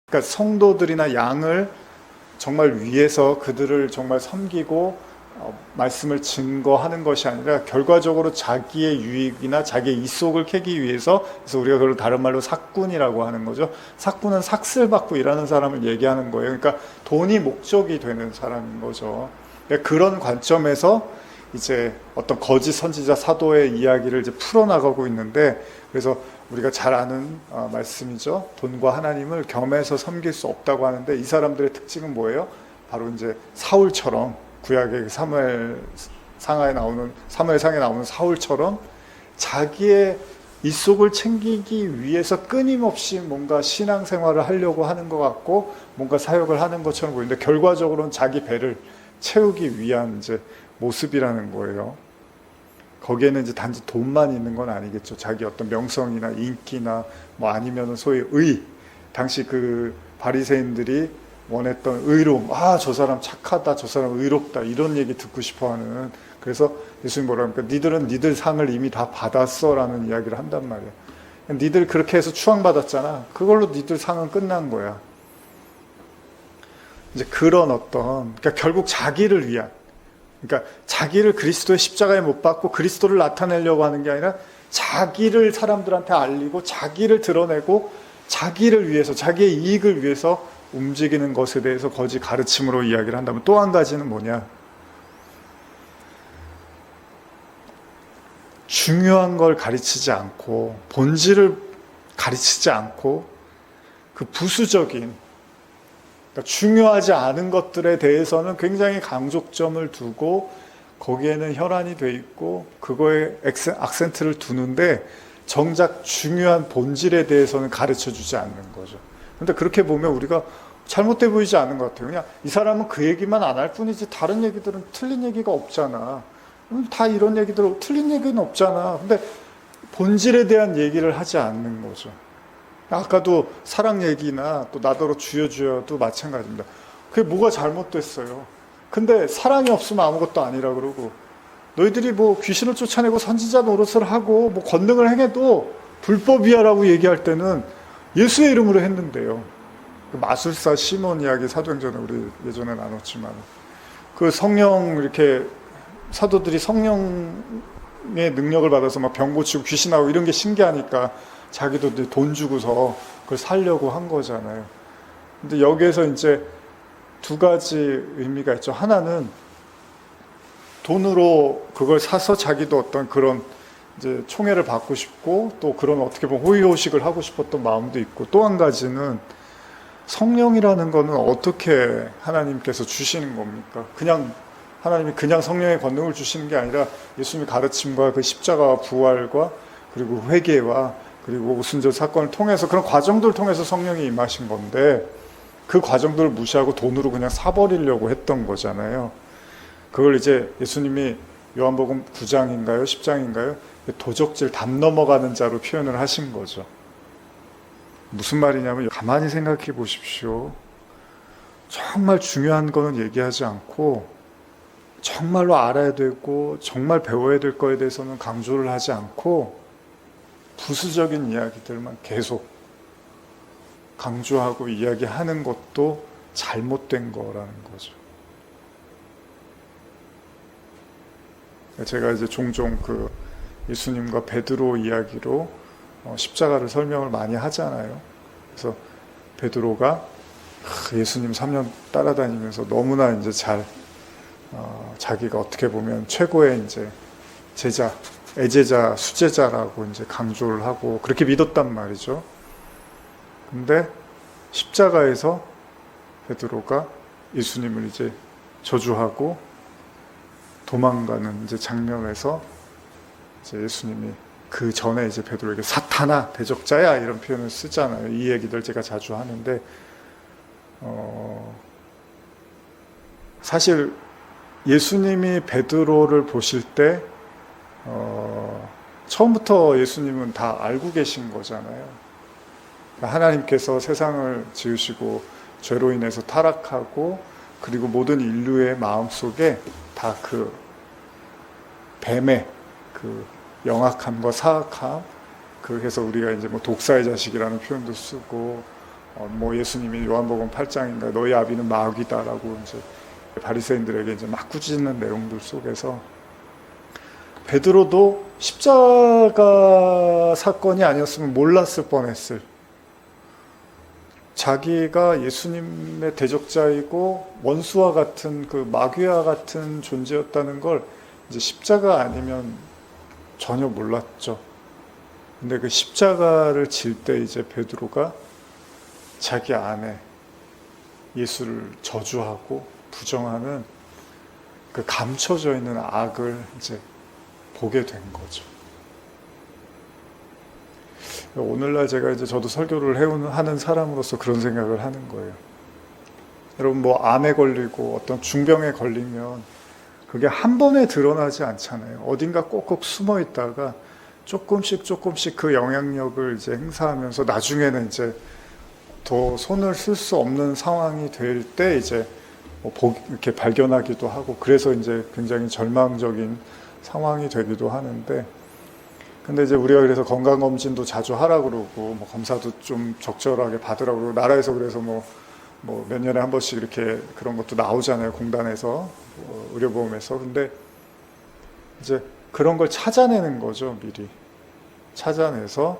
그러니까 성도들이나 양을 정말 위해서 그들을 정말 섬기고 말씀을 증거하는 것이 아니라 결과적으로 자기의 유익이나 자기의 이속을 캐기 위해서, 그래서 우리가 그걸 다른 말로 삭군이라고 하는 거죠. 삭군은 삭슬 받고 일하는 사람을 얘기하는 거예요. 그러니까 돈이 목적이 되는 사람인 거죠. 그러니까 그런 관점에서 이제 어떤 거짓 선지자 사도의 이야기를 이제 풀어나가고 있는데, 그래서 우리가 잘 아는 말씀이죠. 돈과 하나님을 겸해서 섬길 수 없다고 하는데, 이 사람들의 특징은 뭐예요? 바로 이제 사울처럼, 구약의 사무엘상에 나오는 사울처럼 자기의 이속을 챙기기 위해서 끊임없이 뭔가 신앙생활을 하려고 하는 것 같고 뭔가 사역을 하는 것처럼 보이는데, 결과적으로는 자기 배를 채우기 위한 이제 모습이라는 거예요. 거기에는 이제 단지 돈만 있는 건 아니겠죠. 자기 어떤 명성이나 인기나 뭐 아니면은 소위 당시 그 바리새인들이 원했던 의로움, 저 사람 착하다, 저 사람 의롭다, 이런 얘기 듣고 싶어 하는. 그래서 예수님 뭐라 합니까? 니들은 니들 상을 이미 다 받았어 라는 이야기를 한단 말이야. 니들 그렇게 해서 추앙받았잖아. 그걸로 니들 상은 끝난 거야. 이제 그런 그러니까 결국 자기를 위한, 그러니까 자기를 그리스도의 십자가에 못 박고 그리스도를 나타내려고 하는 게 아니라 자기를 사람들한테 알리고 자기를 드러내고 자기를 위해서, 자기의 이익을 위해서 움직이는 것에 대해서 거짓 가르침으로 이야기를 한다면, 또 한 가지는 뭐냐? 중요한 걸 가르치지 않고 본질을 가르치지 않고 그 부수적인, 그러니까 중요하지 않은 것들에 대해서는 굉장히 강조점을 두고 거기에는 혈안이 돼 있고 그거에 악센트를 두는데, 정작 중요한 본질에 대해서는 가르쳐 주지 않는 거죠. 근데 그렇게 보면 우리가 잘못돼 보이지 않는 것 같아요. 그냥 이 사람은 그 얘기만 안 할 뿐이지 다른 얘기들은 틀린 얘기가 없잖아. 다 이런 얘기들 틀린 얘기는 없잖아. 근데 본질에 대한 얘기를 하지 않는 거죠. 아까도 사랑 얘기나 또 나더러 주여주여도 마찬가지입니다. 그게 뭐가 잘못됐어요. 근데 사랑이 없으면 아무것도 아니라 그러고, 너희들이 뭐 귀신을 쫓아내고 선지자 노릇을 하고 뭐 권능을 행해도 불법이야라고 얘기할 때는 예수의 이름으로 했는데요. 그 마술사 시몬 이야기 사도행전에 우리 예전에 나눴지만, 그 성령 이렇게 사도들이 성령의 능력을 받아서 막 병 고치고 귀신 나오고 이런 게 신기하니까 자기도 돈 주고서 그걸 살려고 한 거잖아요. 근데 여기에서 이제 두 가지 의미가 있죠. 하나는 돈으로 그걸 사서 자기도 어떤 그런 이제 총애를 받고 싶고, 또 그런 어떻게 보면 호의호식을 하고 싶었던 마음도 있고, 또 한 가지는 성령이라는 거는 어떻게 하나님께서 주시는 겁니까? 그냥 하나님이 그냥 성령의 권능을 주시는 게 아니라 예수님의 가르침과 그 십자가와 부활과 그리고 회개와 그리고 오순절 사건을 통해서, 그런 과정들을 통해서 성령이 임하신 건데, 그 과정들을 무시하고 돈으로 그냥 사버리려고 했던 거잖아요. 그걸 이제 예수님이 요한복음 9장인가요? 10장인가요? 도적질 담 넘어가는 자로 표현을 하신 거죠. 무슨 말이냐면, 가만히 생각해 보십시오. 정말 중요한 거는 얘기하지 않고 정말로 알아야 되고 정말 배워야 될 거에 대해서는 강조를 하지 않고 부수적인 이야기들만 계속 강조하고 이야기하는 것도 잘못된 거라는 거죠. 제가 이제 종종 그 예수님과 베드로 이야기로 십자가를 설명을 많이 하잖아요. 그래서 베드로가 예수님 3년 따라다니면서 너무나 이제 자기가 어떻게 보면 최고의 이제 제자, 애제자, 수제자라고 이제 강조를 하고 그렇게 믿었단 말이죠. 근데 십자가에서 베드로가 예수님을 이제 저주하고 도망가는 이제 장면에서 이제 예수님이 그 전에 이제 베드로에게 사탄아, 대적자야, 이런 표현을 쓰잖아요. 이 얘기들 제가 자주 하는데, 사실 예수님이 베드로를 보실 때 처음부터 예수님은 다 알고 계신 거잖아요. 하나님께서 세상을 지으시고 죄로 인해서 타락하고 그리고 모든 인류의 마음속에 다 그 뱀의 그 영악함과 사악함, 그래서 우리가 이제 뭐 독사의 자식이라는 표현도 쓰고 뭐 예수님이 요한복음 8장인가 너희 아비는 마귀다라고 이제 바리새인들에게 이제 막 꾸짖는 내용들 속에서 베드로도 십자가 사건이 아니었으면 몰랐을 뻔했을, 자기가 예수님의 대적자이고 원수와 같은 그 마귀와 같은 존재였다는 걸 이제 십자가 아니면 전혀 몰랐죠. 근데 그 십자가를 질 때 이제 베드로가 자기 안에 예수를 저주하고 부정하는 그 감춰져 있는 악을 이제 보게 된 거죠. 오늘날 제가 이제 저도 설교를 하는 사람으로서 그런 생각을 하는 거예요. 여러분 뭐 암에 걸리고 어떤 중병에 걸리면 그게 한 번에 드러나지 않잖아요. 어딘가 꼭꼭 숨어 있다가 조금씩 그 영향력을 이제 행사하면서 나중에는 이제 더 손을 쓸 수 없는 상황이 될 때 이제 이렇게 발견하기도 하고, 그래서 이제 굉장히 절망적인 상황이 되기도 하는데, 근데 이제 우리가 그래서 건강검진도 자주 하라 그러고, 뭐 검사도 좀 적절하게 받으라고 그러고, 나라에서 그래서 뭐 몇 년에 한 번씩 이렇게 그런 것도 나오잖아요. 공단에서, 의료보험에서. 근데 이제 그런 걸 찾아내는 거죠. 미리 찾아내서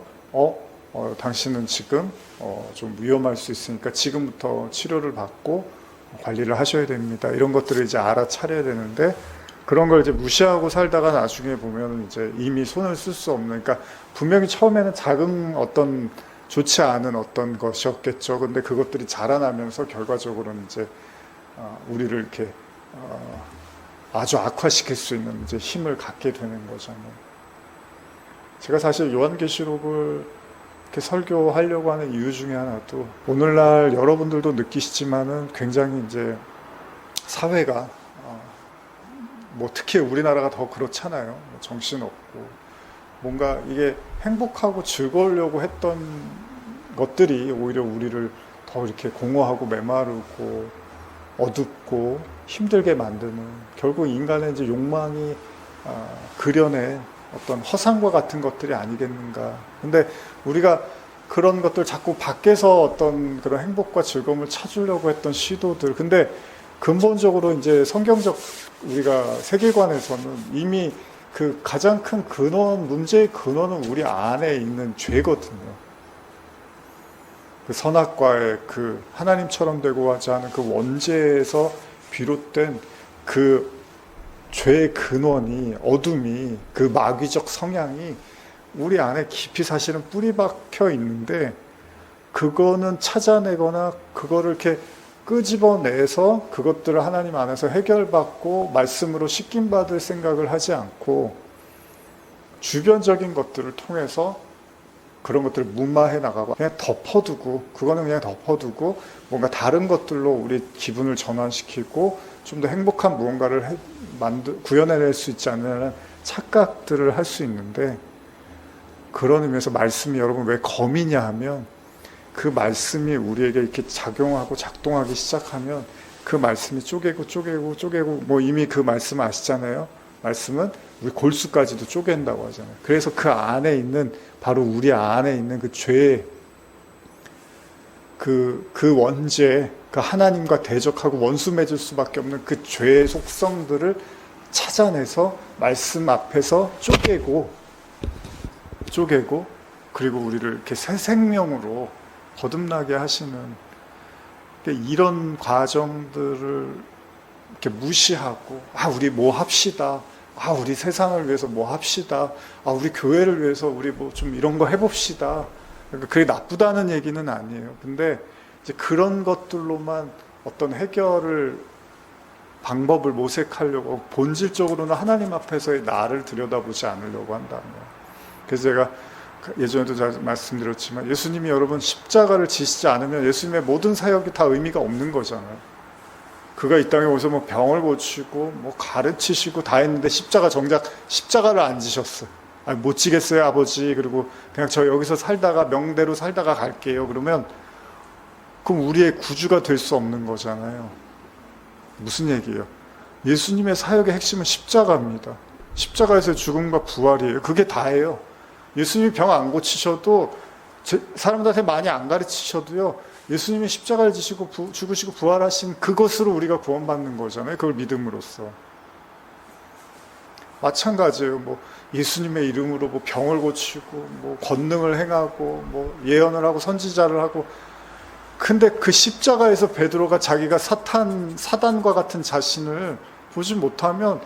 당신은 지금 좀 위험할 수 있으니까 지금부터 치료를 받고 관리를 하셔야 됩니다. 이런 것들을 이제 알아차려야 되는데, 그런 걸 이제 무시하고 살다가 나중에 보면 이제 이미 손을 쓸 수 없는, 그러니까 분명히 처음에는 작은 어떤 좋지 않은 어떤 것이었겠죠. 근데 그것들이 자라나면서 결과적으로는 이제 우리를 이렇게 아주 악화시킬 수 있는 이제 힘을 갖게 되는 거잖아요. 제가 사실 요한계시록을 이렇게 설교하려고 하는 이유 중에 하나도, 오늘날 여러분들도 느끼시지만은 굉장히 이제 사회가 뭐 특히 우리나라가 더 그렇잖아요. 정신없고 뭔가 이게 행복하고 즐거우려고 했던 것들이 오히려 우리를 더 이렇게 공허하고 메마르고 어둡고 힘들게 만드는, 결국 인간의 이제 욕망이 그려낸 어떤 허상과 같은 것들이 아니겠는가. 근데 우리가 그런 것들 자꾸 밖에서 어떤 그런 행복과 즐거움을 찾으려고 했던 시도들, 근데 근본적으로 이제 성경적 우리가 세계관에서는 이미 그 가장 큰 근원, 문제의 근원은 우리 안에 있는 죄거든요. 그 선악과의 그 하나님처럼 되고자 하는 그 원죄에서 비롯된 그 죄의 근원이, 어둠이, 그 마귀적 성향이 우리 안에 깊이 사실은 뿌리 박혀 있는데, 그거는 찾아내거나 그거를 이렇게 끄집어내서 그것들을 하나님 안에서 해결받고 말씀으로 씻김받을 생각을 하지 않고, 주변적인 것들을 통해서 그런 것들을 무마해 나가고 그냥 덮어두고, 그거는 그냥 덮어두고 뭔가 다른 것들로 우리 기분을 전환시키고 좀 더 행복한 무언가를 구현해낼 수 있지 않느냐는 착각들을 할 수 있는데, 그런 의미에서 말씀이 여러분 왜 검이냐 하면, 그 말씀이 우리에게 이렇게 작용하고 작동하기 시작하면 그 말씀이 쪼개고 뭐 이미 그 말씀 아시잖아요. 말씀은 우리 골수까지도 쪼갠다고 하잖아요. 그래서 그 안에 있는, 바로 우리 안에 있는 그 죄의 그 원죄, 그 하나님과 대적하고 원수 맺을 수밖에 없는 그 죄의 속성들을 찾아내서 말씀 앞에서 쪼개고 그리고 우리를 이렇게 새 생명으로 거듭나게 하시는, 이런 과정들을 이렇게 무시하고, 우리 뭐 합시다, 우리 세상을 위해서 뭐 합시다, 우리 교회를 위해서 우리 뭐 좀 이런 거 해봅시다. 그러니까 그게 나쁘다는 얘기는 아니에요. 근데 이제 그런 것들로만 어떤 방법을 모색하려고, 본질적으로는 하나님 앞에서의 나를 들여다보지 않으려고 한다는 거예요. 그래서 제가 예전에도 잘 말씀드렸지만, 예수님이 여러분 십자가를 지시지 않으면 예수님의 모든 사역이 다 의미가 없는 거잖아요. 그가 이 땅에 오셔서 뭐 병을 고치고 뭐 가르치시고 다 했는데 정작 십자가를 안 지셨어요. 못 지겠어요 아버지, 그리고 그냥 저 여기서 살다가 명대로 살다가 갈게요. 그러면 그럼 우리의 구주가 될 수 없는 거잖아요. 무슨 얘기예요? 예수님의 사역의 핵심은 십자가입니다. 십자가에서의 죽음과 부활이에요. 그게 다예요. 예수님이 병 안 고치셔도, 사람들한테 많이 안 가르치셔도요, 예수님이 십자가를 지시고 죽으시고 부활하신 그것으로 우리가 구원받는 거잖아요. 그걸 믿음으로써. 마찬가지예요. 뭐 예수님의 이름으로 뭐 병을 고치고 뭐 권능을 행하고 뭐 예언을 하고 선지자를 하고, 근데 그 십자가에서 베드로가 자기가 사단과 같은 자신을 보지 못하면,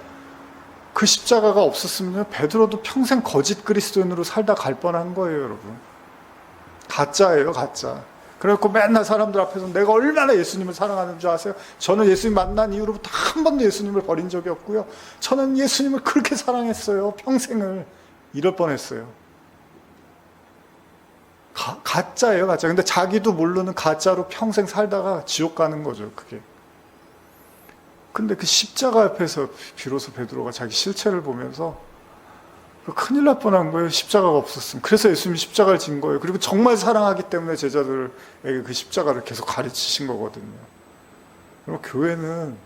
그 십자가가 없었으면 베드로도 평생 거짓 그리스도인으로 살다 갈 뻔한 거예요, 여러분. 가짜예요, 가짜. 그래갖고 맨날 사람들 앞에서 내가 얼마나 예수님을 사랑하는 줄 아세요? 저는 예수님 만난 이후로부터 한 번도 예수님을 버린 적이 없고요. 저는 예수님을 그렇게 사랑했어요. 평생을. 이럴 뻔했어요. 가짜예요, 가짜. 근데 자기도 모르는 가짜로 평생 살다가 지옥 가는 거죠, 그게. 근데 그 십자가 앞에서 비로소 베드로가 자기 실체를 보면서 큰일 날 뻔한 거예요. 십자가가 없었으면. 그래서 예수님이 십자가를 진 거예요. 그리고 정말 사랑하기 때문에 제자들에게 그 십자가를 계속 가르치신 거거든요. 그리고 교회는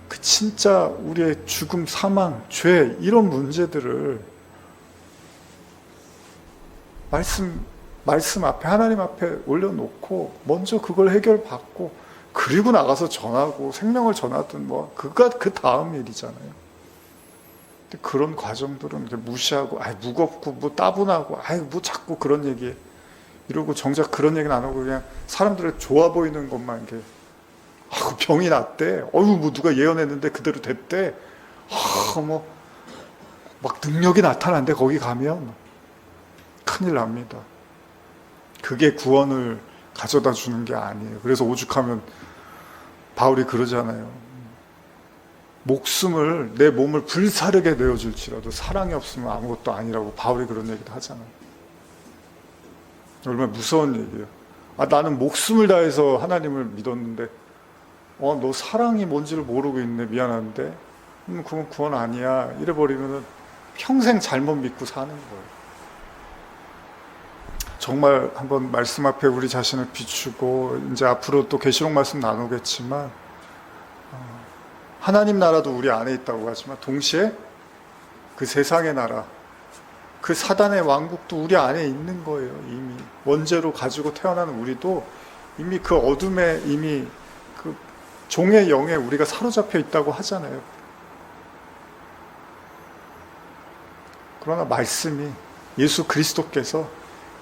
그 진짜 우리의 죽음, 사망, 죄, 이런 문제들을 말씀 앞에, 하나님 앞에 올려놓고 먼저 그걸 해결받고, 그리고 나가서 전하고 생명을 전하든 뭐 그가 그 다음 일이잖아요. 근데 그런 과정들은 무시하고, 무겁고 뭐 따분하고, 뭐 자꾸 그런 얘기 이러고, 정작 그런 얘기는 안 하고 그냥 사람들의 좋아 보이는 것만 이렇게, 병이 났대, 뭐 누가 예언했는데 그대로 됐대, 뭐 막 능력이 나타난대. 거기 가면 큰일 납니다. 그게 구원을 가져다 주는 게 아니에요. 그래서 오죽하면 바울이 그러잖아요. 목숨을, 내 몸을 불사르게 내어줄지라도 사랑이 없으면 아무것도 아니라고 바울이 그런 얘기도 하잖아요. 얼마나 무서운 얘기예요. 나는 목숨을 다해서 하나님을 믿었는데 너 사랑이 뭔지를 모르고 있네, 미안한데 그건 구원 아니야, 이래버리면 평생 잘못 믿고 사는 거예요. 정말 한번 말씀 앞에 우리 자신을 비추고, 이제 앞으로 또 계시록 말씀 나누겠지만, 하나님 나라도 우리 안에 있다고 하지만 동시에 그 세상의 나라, 그 사단의 왕국도 우리 안에 있는 거예요. 이미 원죄로 가지고 태어난 우리도 이미 그 어둠에, 이미 그 종의 영에 우리가 사로잡혀 있다고 하잖아요. 그러나 말씀이, 예수 그리스도께서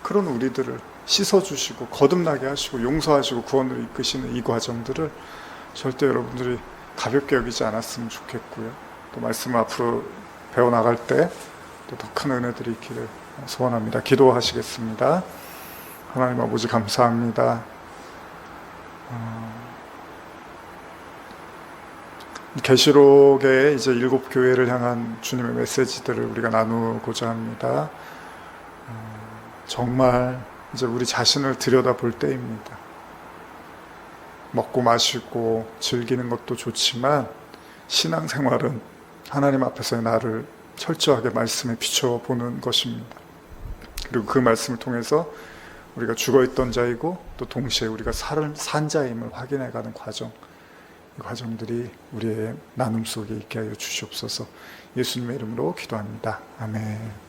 그런 우리들을 씻어주시고 거듭나게 하시고 용서하시고 구원을 이끄시는 이 과정들을 절대 여러분들이 가볍게 여기지 않았으면 좋겠고요. 또 말씀을 앞으로 배워나갈 때 또 더 큰 은혜들이 있기를 소원합니다. 기도하시겠습니다. 하나님 아버지, 감사합니다. 계시록의 이제 7 교회를 향한 주님의 메시지들을 우리가 나누고자 합니다. 정말 이제 우리 자신을 들여다볼 때입니다. 먹고 마시고 즐기는 것도 좋지만 신앙생활은 하나님 앞에서의 나를 철저하게 말씀에 비춰보는 것입니다. 그리고 그 말씀을 통해서 우리가 죽어있던 자이고 또 동시에 우리가 산 자임을 확인해가는 과정, 이 과정들이 우리의 나눔 속에 있게 하여 주시옵소서. 예수님의 이름으로 기도합니다. 아멘.